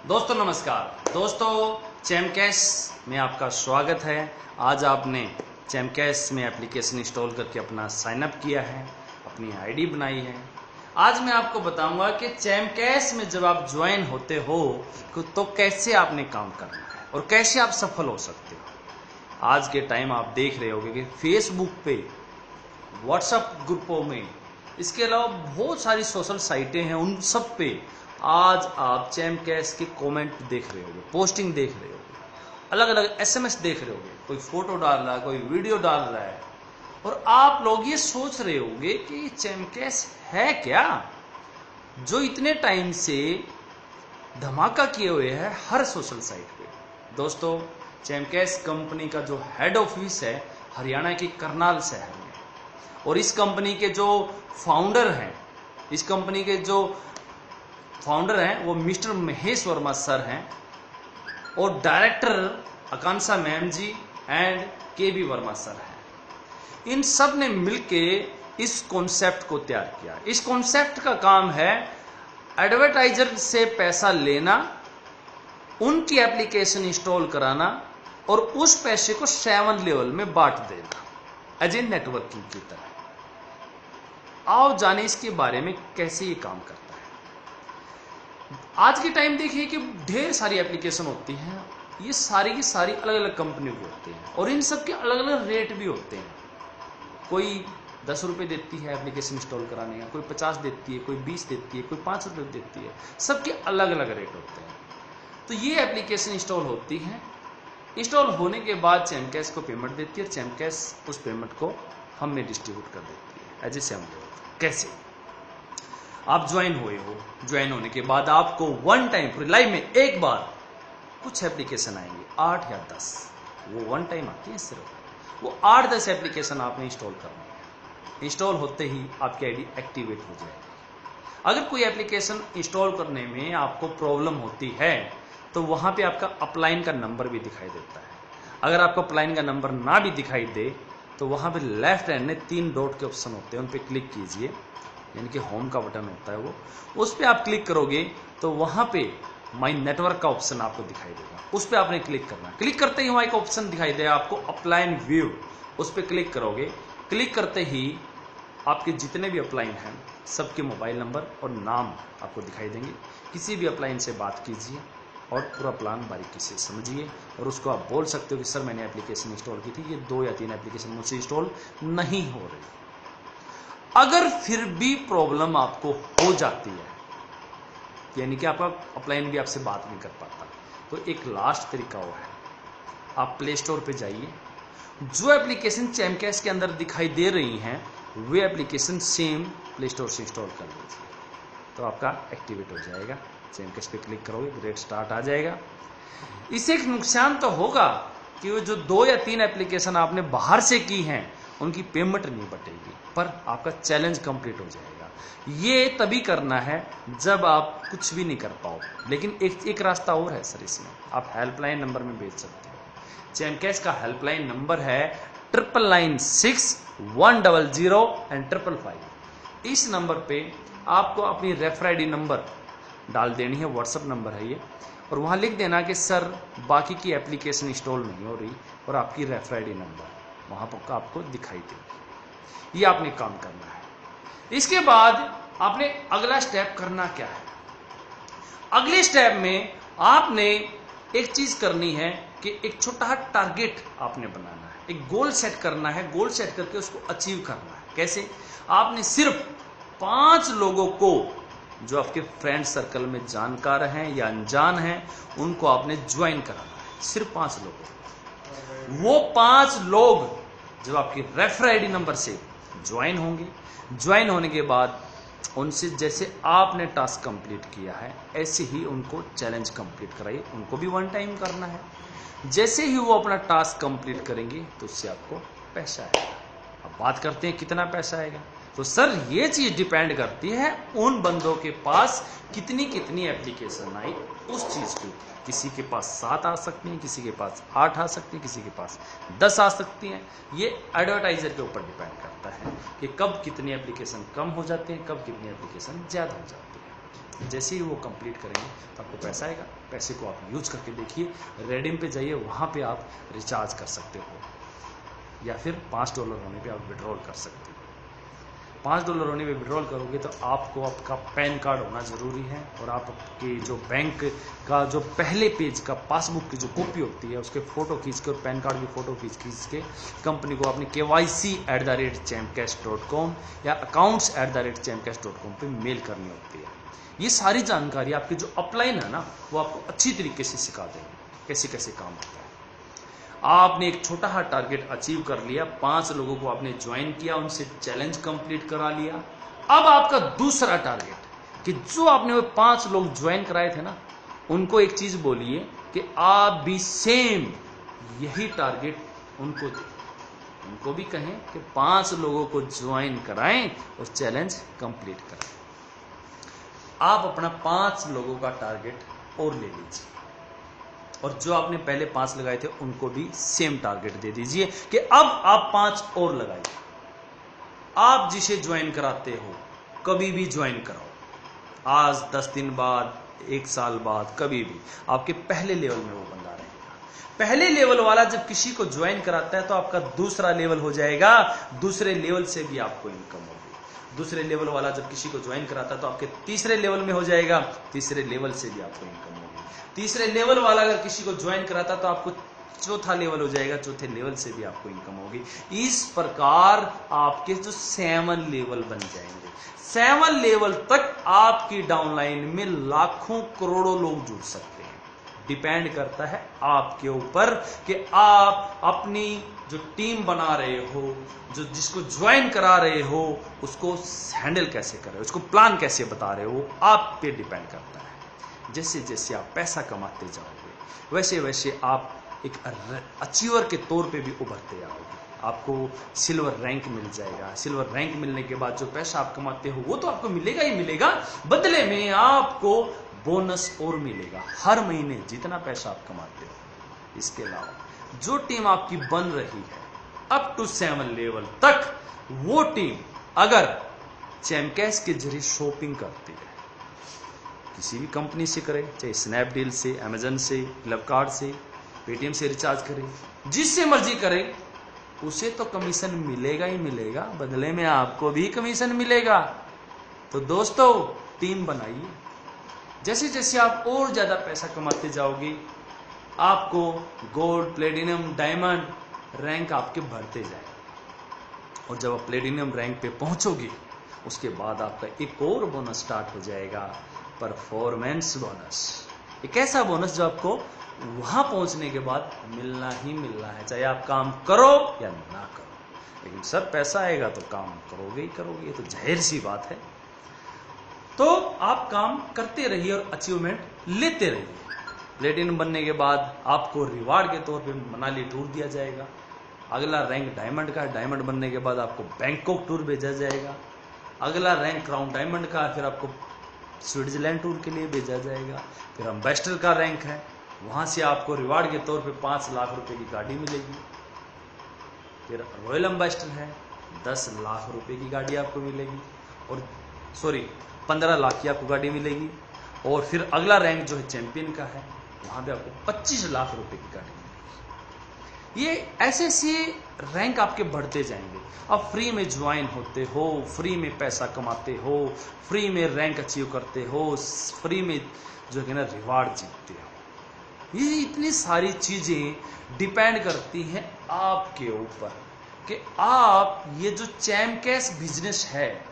दोस्तों नमस्कार। दोस्तों चैमकैश में आपका स्वागत है। आज आपने चैमकैश में एप्लीकेशन इंस्टॉल करके अपना साइन अप किया है, अपनी आईडी बनाई है। आज मैं आपको बताऊंगा कि चैमकैश में जब आप ज्वाइन होते हो तो कैसे आपने काम करना है और कैसे आप सफल हो सकते हो। आज के टाइम आप देख रहे होंगे कि फेसबुक पे, व्हाट्सएप ग्रुपों में, इसके अलावा बहुत सारी सोशल साइटें हैं, उन सब पे आज आप चैमकैश के कमेंट देख रहे होगे, पोस्टिंग देख रहे होगे, अलग अलग एसएमएस देख रहे होगे, कोई फोटो डाल रहा है, कोई वीडियो डाल रहा है, और आप लोग ये सोच रहे होंगे कि चैमकैश है क्या जो इतने टाइम से धमाका किए हुए है हर सोशल साइट पे। दोस्तों चैमकैश कंपनी का जो हेड ऑफिस है हरियाणा के करनाल शहर में, और इस कंपनी के जो फाउंडर हैं वो मिस्टर महेश वर्मा सर हैं, और director Akanksha ma'am ji and KB Verma sir हैं। इन सब ने मिलके इस कॉन्सेप्ट को तैयार किया। इस कॉन्सेप्ट का काम है एडवर्टाइजर से पैसा लेना, उनकी एप्लीकेशन इंस्टॉल कराना और उस पैसे को 7 लेवल में बांट देना एज ए नेटवर्किंग की तरह। आओ जाने इसके बारे में कैसे ये काम करता है। आज के टाइम देखिए कि ढेर सारी एप्लीकेशन होती हैं, ये सारी की सारी अलग अलग कंपनी की होती हैं और इन सब के अलग अलग रेट भी होते हैं। कोई 10 रुपये देती है एप्लीकेशन इंस्टॉल कराने का, कोई 50 देती है, कोई 20 देती है, कोई 5 रुपये देती है, सबके अलग अलग रेट होते हैं। तो ये एप्लीकेशन इंस्टॉल होती है, इंस्टॉल होने के बाद चैमकैश को पेमेंट देती है और चैमकैश उस पेमेंट को हमें डिस्ट्रीब्यूट कर देती है एज ए सैम्पल। कैसे? आप ज्वाइन हुए हो, ज्वाइन होने के बाद आपको वन टाइम पूरी लाइफ में एक बार कुछ एप्लीकेशन आएंगे, 8 या 10, वो वन टाइम आती है सिर्फ। वो 8-10 एप्लीकेशन आपने इंस्टॉल करनी है। इंस्टॉल होते ही आपकी आईडी एक्टिवेट हो जाएगी। अगर कोई एप्लीकेशन इंस्टॉल करने में आपको प्रॉब्लम होती है तो वहां पे आपका अपलाइन का नंबर भी दिखाई देता है। अगर आपको अपलाइन का नंबर ना भी दिखाई दे तो वहां पे लेफ्ट हैंड में 3 डॉट के ऑप्शन होते हैं, उन पे क्लिक कीजिए, यानी कि होम का बटन होता है वो, उस पर आप क्लिक करोगे तो वहां पे माई नेटवर्क का ऑप्शन आपको दिखाई देगा, उस पर आपने क्लिक करना। क्लिक करते ही वहां एक ऑप्शन दिखाई देगा आपको अपलाइन व्यू, उस पर क्लिक करोगे। क्लिक करते ही आपके जितने भी अपलाइन हैं सबके मोबाइल नंबर और नाम आपको दिखाई देंगे। किसी भी अपलाइन से बात कीजिए और पूरा प्लान बारीकी से समझिए, और उसको आप बोल सकते हो कि सर मैंने एप्लीकेशन इंस्टॉल की थी, ये 2 या 3 एप्लीकेशन मुझसे इंस्टॉल नहीं हो रही। अगर फिर भी प्रॉब्लम आपको हो जाती है, यानी कि आपका अपलाइन भी आपसे बात नहीं कर पाता, तो एक लास्ट तरीका वो है, आप प्ले स्टोर पे जाइए, जो एप्लीकेशन चैमकैश के अंदर दिखाई दे रही हैं वे एप्लीकेशन सेम प्ले स्टोर से इंस्टॉल कर लीजिए, तो आपका एक्टिवेट हो जाएगा। चैमकैश पे क्लिक करोगे, रेट स्टार्ट आ जाएगा। इससे एक नुकसान तो होगा कि वो जो 2 या 3 एप्लीकेशन आपने बाहर से की हैं उनकी पेमेंट नहीं बटेगी, पर आपका चैलेंज कंप्लीट हो जाएगा। ये तभी करना है जब आप कुछ भी नहीं कर पाओ। लेकिन एक रास्ता और है सर, इसमें आप हेल्पलाइन नंबर में भेज सकते हो। चैमकैश का हेल्पलाइन नंबर है 9996-100 इस नंबर पे आपको अपनी रेफर आईडी नंबर डाल देनी है, व्हाट्सएप नंबर है ये, और वहाँ लिख देना कि सर बाकी की एप्लीकेशन इंस्टॉल नहीं हो रही, और आपकी रेफर आईडी नंबर वहाँ पर आपको दिखाई देगी। ये आपने काम करना है। इसके बाद आपने अगला स्टेप करना क्या है? अगले स्टेप में आपने एक चीज करनी है कि एक छोटा टारगेट आपने बनाना है, एक गोल सेट करना है। गोल सेट करके उसको अचीव करना है। कैसे? आपने सिर्फ 5 लोगों को जो आपके फ्रेंड सर्कल में जानकार हैं या अनजान हैं उनको आपने ज्वाइन कराना है, सिर्फ 5 लोगों। वो 5 लोग जब आपकी रेफर आईडी नंबर से ज्वाइन होंगे, ज्वाइन होने के बाद उनसे जैसे आपने टास्क कंप्लीट किया है ऐसे ही उनको चैलेंज कंप्लीट कराइए, उनको भी वन टाइम करना है। जैसे ही वो अपना टास्क कंप्लीट करेंगे तो उससे आपको पैसा आएगा। अब बात करते हैं कितना पैसा आएगा। तो सर ये चीज डिपेंड करती है उन बंदों के पास कितनी एप्लीकेशन आई उस चीज को। किसी के पास 7 आ सकती हैं, किसी के पास 8 आ सकती हैं, किसी के पास 10 आ सकती हैं। ये एडवर्टाइजर के ऊपर डिपेंड करता है कि कब कितनी एप्लीकेशन कम हो जाती हैं, कब कितनी एप्लीकेशन ज्यादा हो जाती है। जैसे ही वो कंप्लीट करेंगे तो आपको पैसा आएगा। पैसे को आप यूज करके देखिए, रेडिम पे जाइए, वहाँ पे आप रिचार्ज कर सकते हो, या फिर $5 होने पे आप विड्रॉल कर सकते हो। $5 होने पे विड्रॉल करोगे तो आपको आपका पैन कार्ड होना ज़रूरी है, और आपके जो बैंक का जो पहले पेज का पासबुक की जो कॉपी होती है उसके फ़ोटो खींच के और पैन कार्ड की फ़ोटो खींच के कंपनी को अपनी KYC@champcash.com या accounts@champcash.com पे मेल करनी होती है। ये सारी जानकारी आपकी जो अपलाइन है ना, वो आपको अच्छी तरीके से सिखा देंगे कैसे कैसे काम होता है। आपने एक छोटा सा टारगेट अचीव कर लिया, 5 लोगों को आपने ज्वाइन किया, उनसे चैलेंज कंप्लीट करा लिया। अब आपका दूसरा टारगेट कि जो आपने वो 5 लोग ज्वाइन कराए थे ना, उनको एक चीज बोलिए कि आप भी सेम यही टारगेट उनको दें। उनको भी कहें कि 5 लोगों को ज्वाइन कराएं और चैलेंज कंप्लीट कराएं। आप अपना 5 लोगों का टारगेट और ले लीजिए, और जो आपने पहले 5 लगाए थे उनको भी सेम टारगेट दे दीजिए कि अब आप 5 और लगाइए। आप जिसे ज्वाइन कराते हो कभी भी ज्वाइन कराओ, आज 10 दिन बाद, 1 साल बाद, कभी भी आपके पहले लेवल में वो बंदा रहेगा। पहले लेवल वाला जब किसी को ज्वाइन कराता है तो आपका दूसरा लेवल हो जाएगा, दूसरे लेवल से भी आपको इनकम होगी। दूसरे लेवल वाला जब किसी को ज्वाइन कराता है तो आपके तीसरे लेवल में हो जाएगा, तीसरे लेवल से भी आपको इनकम होगी। तीसरे लेवल वाला अगर किसी को ज्वाइन कराता तो आपको चौथा लेवल हो जाएगा, चौथे लेवल से भी आपको इनकम होगी। इस प्रकार आपके जो 7 लेवल बन जाएंगे। 7 लेवल तक आपकी डाउनलाइन में लाखों करोड़ों लोग जुड़ सकते हैं। डिपेंड करता है आपके ऊपर कि आप अपनी जो टीम बना रहे हो, जो जिसको ज्वाइन करा रहे हो, उसको हैंडल कैसे कर रहे हो, उसको प्लान कैसे बता रहे हो, आप पे डिपेंड करता है। जैसे जैसे आप पैसा कमाते जाओगे वैसे वैसे आप एक अचीवर के तौर पे भी उभरते जाओगे। आपको सिल्वर रैंक मिल जाएगा। सिल्वर रैंक मिलने के बाद जो पैसा आप कमाते हो वो तो आपको मिलेगा ही मिलेगा, बदले में आपको बोनस और मिलेगा हर महीने जितना पैसा आप कमाते हो। इसके अलावा जो टीम आपकी बन रही है अप टू 7 लेवल तक, वो टीम अगर चैमकैश के जरिए शॉपिंग करती है, किसी भी कंपनी से करे, चाहे स्नैपडील से, अमेजन से, फ्लिपकार्ट से, पेटीएम से रिचार्ज करे, जिससे मर्जी करे, उसे तो कमीशन मिलेगा ही मिलेगा, बदले में आपको भी कमीशन मिलेगा। तो दोस्तों टीम बनाइए। जैसे जैसे आप और ज्यादा पैसा कमाते जाओगे, आपको गोल्ड, प्लेटिनम, डायमंड रैंक आपके बढ़ते जाएगा, और जब आप प्लेटिनम रैंक पे पहुंचोगे उसके बाद आपका एक और बोनस स्टार्ट हो जाएगा, परफॉर्मेंस बोनस। एक ऐसा बोनस जो आपको वहां पहुंचने के बाद मिलना ही मिलना है, चाहे आप काम करो या ना करो। लेकिन सर पैसा आएगा तो काम करोगे ही करोगे, ये तो जाहिर सी बात है। तो आप काम करते रहिए और अचीवमेंट लेते रहिए। प्लेटिनम बनने के बाद आपको रिवार्ड के तौर पे मनाली टूर दिया जाएगा। अगला रैंक डायमंड का है, डायमंड बनने के बाद आपको बैंकॉक टूर भेजा जाएगा। अगला रैंक क्राउन डायमंड का है, फिर आपको स्विट्जरलैंड टूर के लिए भेजा जाएगा। फिर एम्बेसडर का रैंक है, वहां से आपको रिवार्ड के तौर पे 5 लाख रुपए की गाड़ी मिलेगी। फिर रॉयल एम्बेसडर है, 10 लाख रुपए की गाड़ी आपको मिलेगी, और 15 लाख की आपको गाड़ी मिलेगी। और फिर अगला रैंक जो है चैंपियन का है, वहां पे आपको 25 लाख रुपए की गाड़ी मिलेगी। ये ऐसे ऐसे रैंक आपके बढ़ते जाएंगे। आप फ्री में ज्वाइन होते हो, फ्री में पैसा कमाते हो, फ्री में रैंक अचीव करते हो, फ्री में जो है ना रिवार्ड जीतते हो। ये इतनी सारी चीजें डिपेंड करती हैं आपके ऊपर कि आप ये जो चैमकैश बिजनेस है,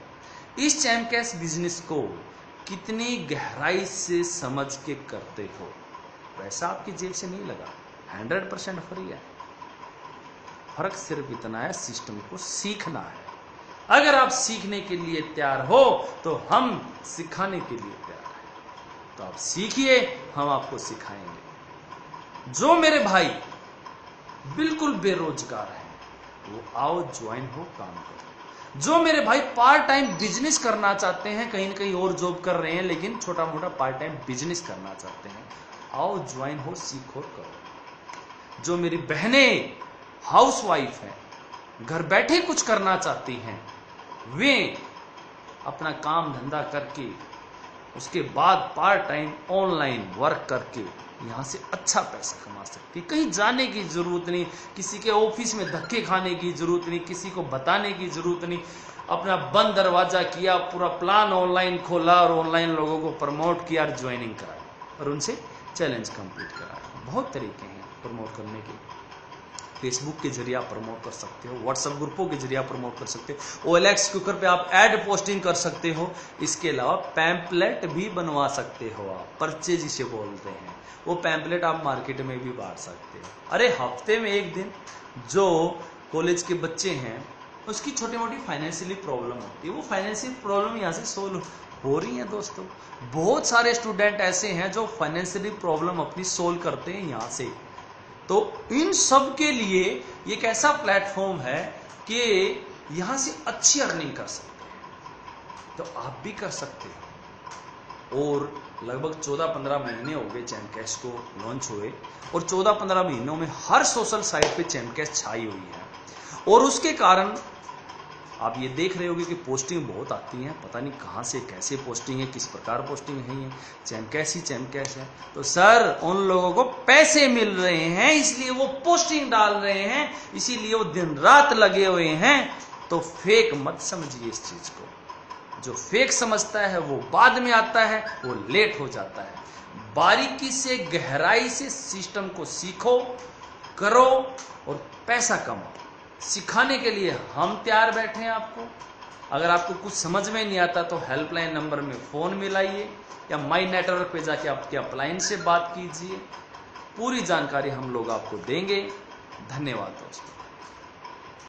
इस चैमकैश बिजनेस को कितनी गहराई से समझ के करते हो। पैसा आपकी जेब से नहीं लगा, 100% फ्री है। फर्क सिर्फ इतना है, सिस्टम को सीखना है। अगर आप सीखने के लिए तैयार हो तो हम सिखाने के लिए तैयार हैं। तो आप सीखिए, हम आपको सिखाएंगे। जो मेरे भाई बिल्कुल बेरोजगार हैं वो आओ ज्वाइन हो, काम करो। जो मेरे भाई पार्ट टाइम बिजनेस करना चाहते हैं, कहीं ना कहीं और जॉब कर रहे हैं लेकिन छोटा मोटा पार्ट टाइम बिजनेस करना चाहते हैं, आओ ज्वाइन हो, सीखो, करो। जो मेरी बहनें हाउसवाइफ है, घर बैठे कुछ करना चाहती हैं, वे अपना काम धंधा करके उसके बाद पार्ट टाइम ऑनलाइन वर्क करके यहाँ से अच्छा पैसा कमा सकती है। कहीं जाने की जरूरत नहीं, किसी के ऑफिस में धक्के खाने की जरूरत नहीं, किसी को बताने की जरूरत नहीं। अपना बंद दरवाजा किया, पूरा प्लान ऑनलाइन खोला और ऑनलाइन लोगों को प्रमोट किया और ज्वाइनिंग कराया और उनसे चैलेंज कंप्लीट कराया। बहुत तरीके हैं प्रमोट करने के। फेसबुक के जरिए आप प्रमोट कर सकते हो, व्हाट्सएप ग्रुपों के जरिए आप प्रमोट कर सकते हो, OLX क्यूकर पे आप एड पोस्टिंग कर सकते हो। इसके अलावा पैम्पलेट भी बनवा सकते हो आप, परचेज जिसे बोलते हैं, वो पैम्पलेट आप मार्केट में भी बांट सकते हो। अरे हफ्ते में एक दिन जो कॉलेज के बच्चे हैं उसकी छोटी मोटी फाइनेंशियली प्रॉब्लम होती है, वो फाइनेंशियल प्रॉब्लम यहाँ से सोल्व हो रही है दोस्तों। बहुत सारे स्टूडेंट ऐसे हैं जो फाइनेंशियली प्रॉब्लम अपनी सोल्व करते हैं यहाँ से। तो इन सब के लिए ये एक ऐसा प्लेटफॉर्म है कि यहां से अच्छी अर्निंग कर सकते हैं, तो आप भी कर सकते हो। और लगभग 14-15 महीने हो गए चैमकैश को लॉन्च हुए और 14-15 महीनों में हर सोशल साइट पे चैमकैश छाई हुई है। और उसके कारण आप ये देख रहे होगे कि पोस्टिंग बहुत आती हैं, पता नहीं कहाँ से कैसे पोस्टिंग है, किस प्रकार पोस्टिंग है, ये चैमकैश ही चैमकैश है। तो सर उन लोगों को पैसे मिल रहे हैं इसलिए वो पोस्टिंग डाल रहे हैं, इसीलिए वो दिन रात लगे हुए हैं। तो फेक मत समझिए इस चीज को। जो फेक समझता है वो बाद में आता है, वो लेट हो जाता है। बारीकी से गहराई से सिस्टम को सीखो, करो और पैसा कमाओ। सिखाने के लिए हम तैयार बैठे हैं आपको। अगर आपको कुछ समझ में नहीं आता तो हेल्पलाइन नंबर में फ़ोन मिलाइए या माई नेटवर्क पे जाके आपके अपलाइन से बात कीजिए। पूरी जानकारी हम लोग आपको देंगे। धन्यवाद दोस्तों।